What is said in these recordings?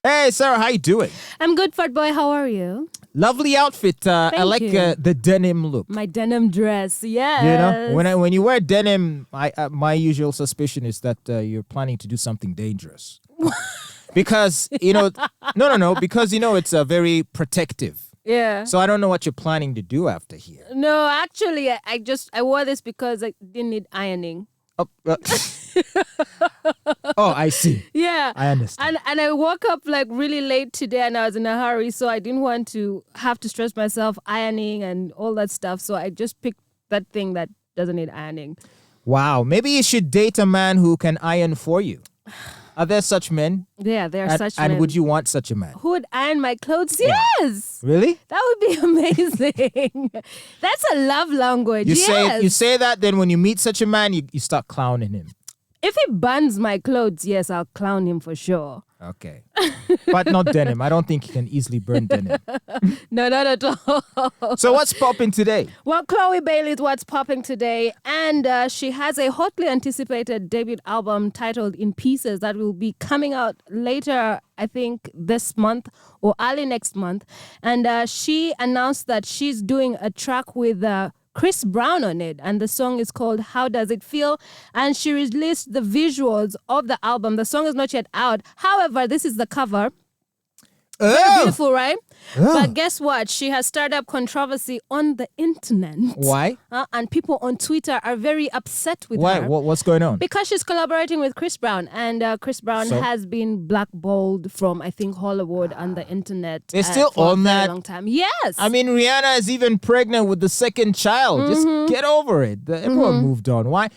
Hey, Sarah, how you doing? I'm good, Fatboy. How are you? Lovely outfit. I like the denim look. My denim dress, yes. You know, when you wear denim, my usual suspicion is that you're planning to do something dangerous. Because, no, because, it's very protective. Yeah. So I don't know what you're planning to do after here. No, actually, I wore this because I didn't need ironing. Oh, I see. Yeah. I understand. And I woke up like really late today and I was in a hurry, so I didn't want to have to stress myself ironing and all that stuff. So I just picked that thing that doesn't need ironing. Wow. Maybe you should date a man who can iron for you. Are there such men? Yeah, there are such men. And would you want such a man? Who would iron my clothes? Yes. Really? That would be amazing. That's a love language. You yes. say that, then when you meet such a man, you start clowning him. If he burns my clothes, yes, I'll clown him for sure. Okay. But not denim. I don't think you can easily burn denim. No, not at all. So what's popping today? Well, Chloë Bailey is what's popping today. And she has a hotly anticipated debut album titled In Pieces that will be coming out later, I think, this month or early next month. And she announced that she's doing a track with Chris Brown on it, and the song is called How Does It Feel? And she released the visuals of the album. The song is not yet out. However, this is the cover. Very beautiful, right? But guess what? She has stirred up controversy on the internet. Why? And people on Twitter are very upset with Why? her. What's going on? Because she's collaborating with Chris Brown. And Chris Brown has been blackballed from, I think, Hollywood and the internet. They're still for on a very that? long time. Yes. I mean, Rihanna is even pregnant with the second child. Just get over it. Everyone moved on. Why?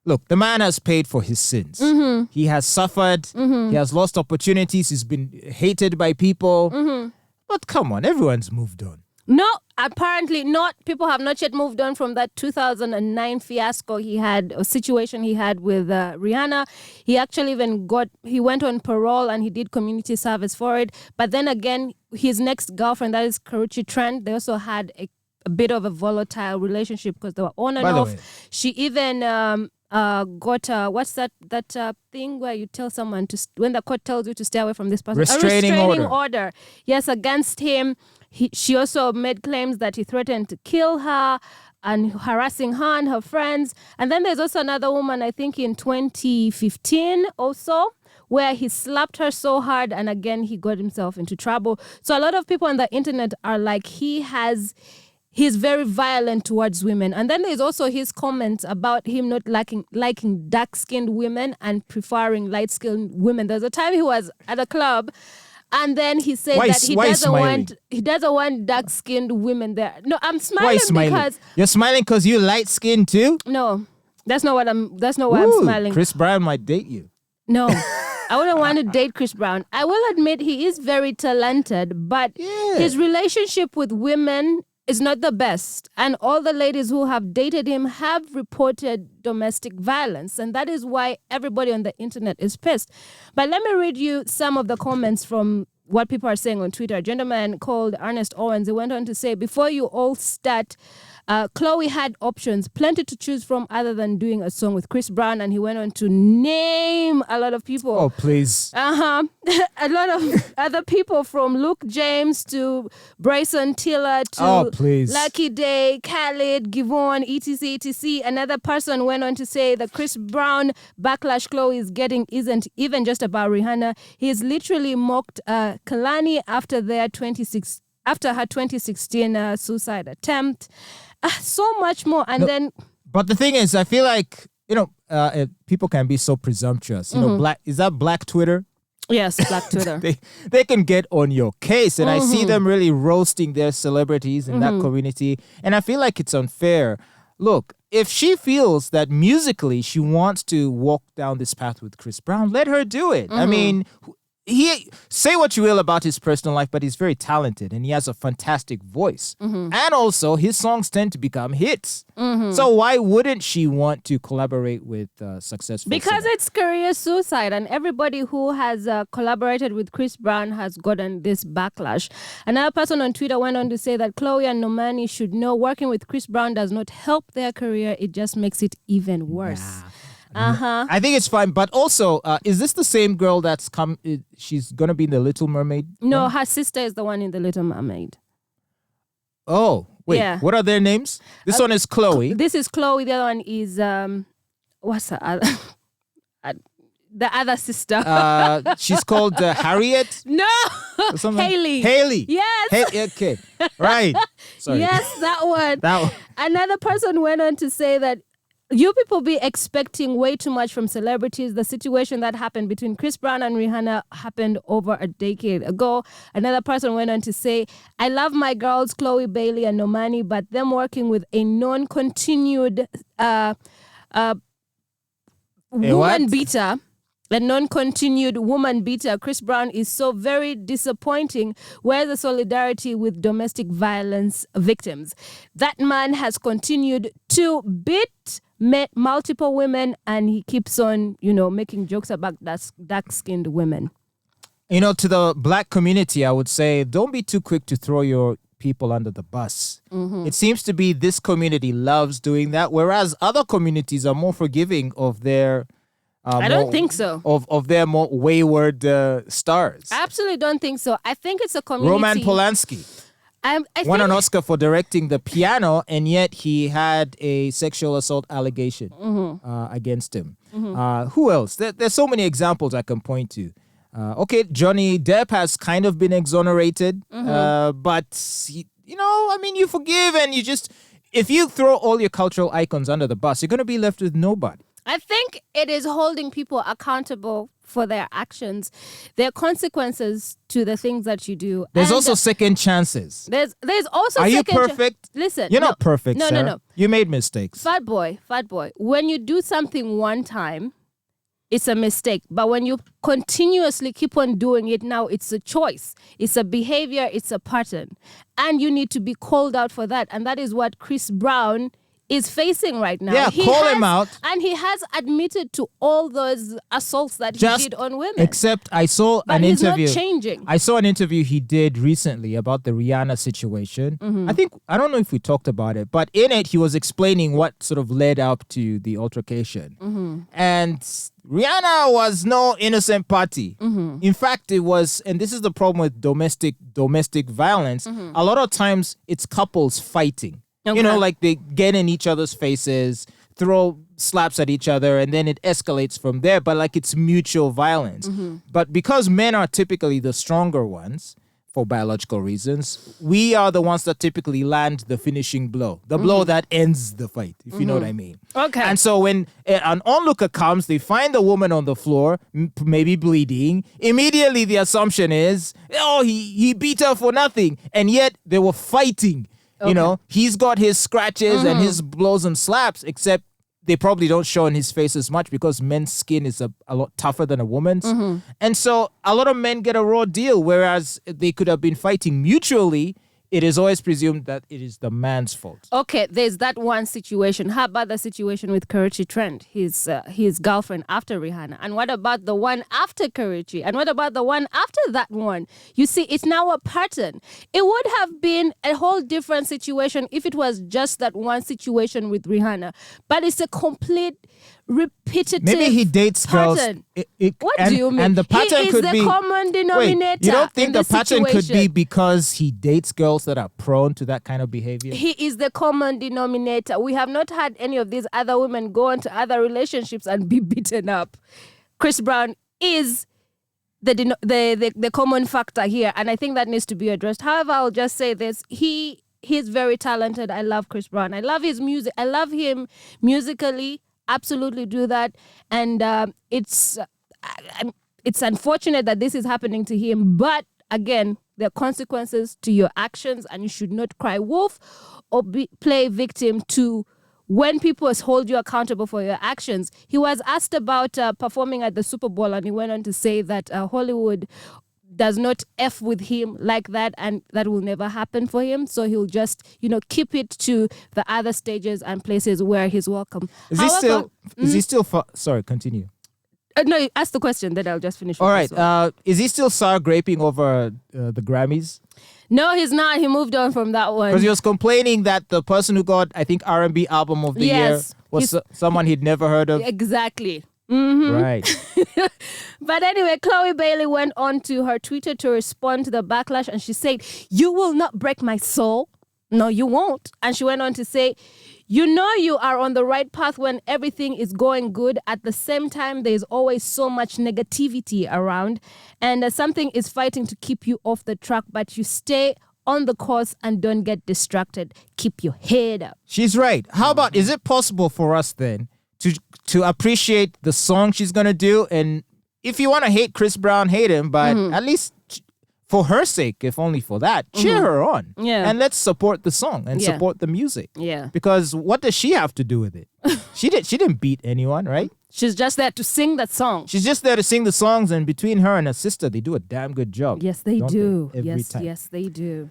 Look, the man has paid for his sins. He has suffered. He has lost opportunities. He's been hated by people. But come on, everyone's moved on. No, apparently not. People have not yet moved on from that 2009 fiasco he had, a situation he had with Rihanna. He actually he went on parole and he did community service for it. But then again, his next girlfriend, that is Karrueche Trent, they also had a bit of a volatile relationship because they were on and off. She even got what's that thing where you tell someone to when the court tells you to stay away from this person, a restraining order. Yes, against him. She also made claims that he threatened to kill her and harassing her and her friends. And then there's also another woman, I think in 2015 also, where he slapped her so hard and again he got himself into trouble. So a lot of people on the internet are like, he's very violent towards women. And then there's also his comments about him not liking dark-skinned women and preferring light-skinned women. There's a time he was at a club and then he said he doesn't want dark-skinned women there. No, I'm smiling because you're smiling because you're light-skinned too? No. That's not why I'm smiling. Chris Brown might date you. No. I wouldn't want to date Chris Brown. I will admit he is very talented, but his relationship with women is not the best. And all the ladies who have dated him have reported domestic violence. And that is why everybody on the internet is pissed. But let me read you some of the comments from what people are saying on Twitter. A gentleman called Ernest Owens, he went on to say, before you all start, Chloe had options, plenty to choose from other than doing a song with Chris Brown. And he went on to name a lot of people. Oh, please. A lot of other people from Luke James to Bryson Tiller to Lucky Day, Khaled, Givon, etc. Another person went on to say the Chris Brown backlash Chloe is getting isn't even just about Rihanna. He's literally mocked Kalani after her 2016 suicide attempt. So much more. And but the thing is, I feel like, people can be so presumptuous. Is that Black Twitter? Yes, Black Twitter. they can get on your case. And I see them really roasting their celebrities in that community. And I feel like it's unfair. Look, if she feels that musically she wants to walk down this path with Chris Brown, let her do it. I mean, say what you will about his personal life, but he's very talented and he has a fantastic voice. And also his songs tend to become hits. So why wouldn't she want to collaborate with successful Because singer? it's career suicide and everybody who has collaborated with Chris Brown has gotten this backlash. Another person on Twitter went on to say that Chloe and Normani should know working with Chris Brown does not help their career. It just makes it even worse. I think it's fine. But also, is this the same girl that's come? She's gonna be in the Little Mermaid? No, her sister is the one in the Little Mermaid. Oh, wait. Yeah. What are their names? This one is Chloe. This is Chloe. The other one is what's the other? The other sister. She's called Harriet. No, Haley. Haley. Yes. Okay. Right. Sorry. Yes, that one. That one. Another person went on to say that you people be expecting way too much from celebrities. The situation that happened between Chris Brown and Rihanna happened over a decade ago. Another person went on to say, I love my girls, Chloë Bailey and Normani, but them working with a non-continued woman beater. A non-continued woman beater, Chris Brown, is so very disappointing. Where's the solidarity with domestic violence victims? That man has continued to beat multiple women, and he keeps on, making jokes about dark-skinned women. To the black community, I would say, don't be too quick to throw your people under the bus. Mm-hmm. It seems to be this community loves doing that, whereas other communities are more forgiving of their... I don't think so. Of their more wayward stars. I absolutely don't think so. I think it's a community. Roman Polanski won an Oscar for directing The Piano, and yet he had a sexual assault allegation against him. Mm-hmm. Who else? There's so many examples I can point to. Okay, Johnny Depp has kind of been exonerated, but you forgive and you just... If you throw all your cultural icons under the bus, you're going to be left with nobody. I think it is holding people accountable for their actions. There are consequences to the things that you do. There's also second chances. There's also Are you perfect? Listen. You're not perfect, No, Sarah. no. You made mistakes. Fatboy. When you do something one time, it's a mistake. But when you continuously keep on doing it now, it's a choice. It's a behavior. It's a pattern. And you need to be called out for that. And that is what Chris Brown is facing right now. Yeah, call him out. And he has admitted to all those assaults that he did on women. Except I saw an interview. He's not changing. I saw an interview he did recently about the Rihanna situation. Mm-hmm. I don't know if we talked about it, but in it he was explaining what sort of led up to the altercation. Mm-hmm. And Rihanna was no innocent party. Mm-hmm. In fact, it was, and this is the problem with domestic violence, a lot of times it's couples fighting. Okay. Like they get in each other's faces, throw slaps at each other, and then it escalates from there. But like it's mutual violence. Mm-hmm. But because men are typically the stronger ones for biological reasons, we are the ones that typically land the finishing blow, the blow that ends the fight, if you know what I mean. Okay. And so when an onlooker comes, they find the woman on the floor, maybe bleeding. Immediately the assumption is, he beat her for nothing. And yet they were fighting. Okay. He's got his scratches and his blows and slaps, except they probably don't show in his face as much because men's skin is a lot tougher than a woman's. Mm-hmm. And so a lot of men get a raw deal, whereas they could have been fighting mutually. It is always presumed that it is the man's fault. Okay, there's that one situation. How about the situation with Karachi Trent, his girlfriend after Rihanna? And what about the one after Karachi? And what about the one after that one? You see, it's now a pattern. It would have been a whole different situation if it was just that one situation with Rihanna. But it's a complete repetitive Maybe he dates pattern. girls. What do you mean? And the pattern could be... He is the common denominator. Wait, you don't think the pattern situation could be because he dates girls that are prone to that kind of behavior? He is the common denominator. We have not had any of these other women go into other relationships and be beaten up. Chris Brown is the common factor here, and I think that needs to be addressed. However, I'll just say this. He's very talented. I love Chris Brown. I love his music. I love him musically. Absolutely do that. And it's unfortunate that this is happening to him. But again, there are consequences to your actions, and you should not cry wolf or play victim to when people hold you accountable for your actions. He was asked about performing at the Super Bowl, and he went on to say that Hollywood does not F with him like that, and that will never happen for him. So he'll just, keep it to the other stages and places where he's welcome. Is he still? Sorry, continue. No, ask the question, then I'll just finish. All with right. this one. Is he still sour graping over the Grammys? No, he's not. He moved on from that one. Because he was complaining that the person who got, I think, R&B album of the year was someone he'd never heard of. Exactly. Mm-hmm. Right. But anyway, Chloë Bailey went on to her Twitter to respond to the backlash, and she said, "You will not break my soul. No, you won't." And she went on to say, "You know you are on the right path when everything is going good. At the same time, there's always so much negativity around, and something is fighting to keep you off the track, but you stay on the course and don't get distracted. Keep your head up." She's right. How about, is it possible for us then to appreciate the song she's going to do? And if you want to hate Chris Brown, hate him, but at least for her sake, if only for that, cheer her on. Yeah. And let's support the song and support the music. Yeah. Because what does she have to do with it? She didn't beat anyone, right? She's just there to sing that song. She's just there to sing the songs, and between her and her sister, they do a damn good job. Yes, they don't do. Every Yes, time. yes, they do.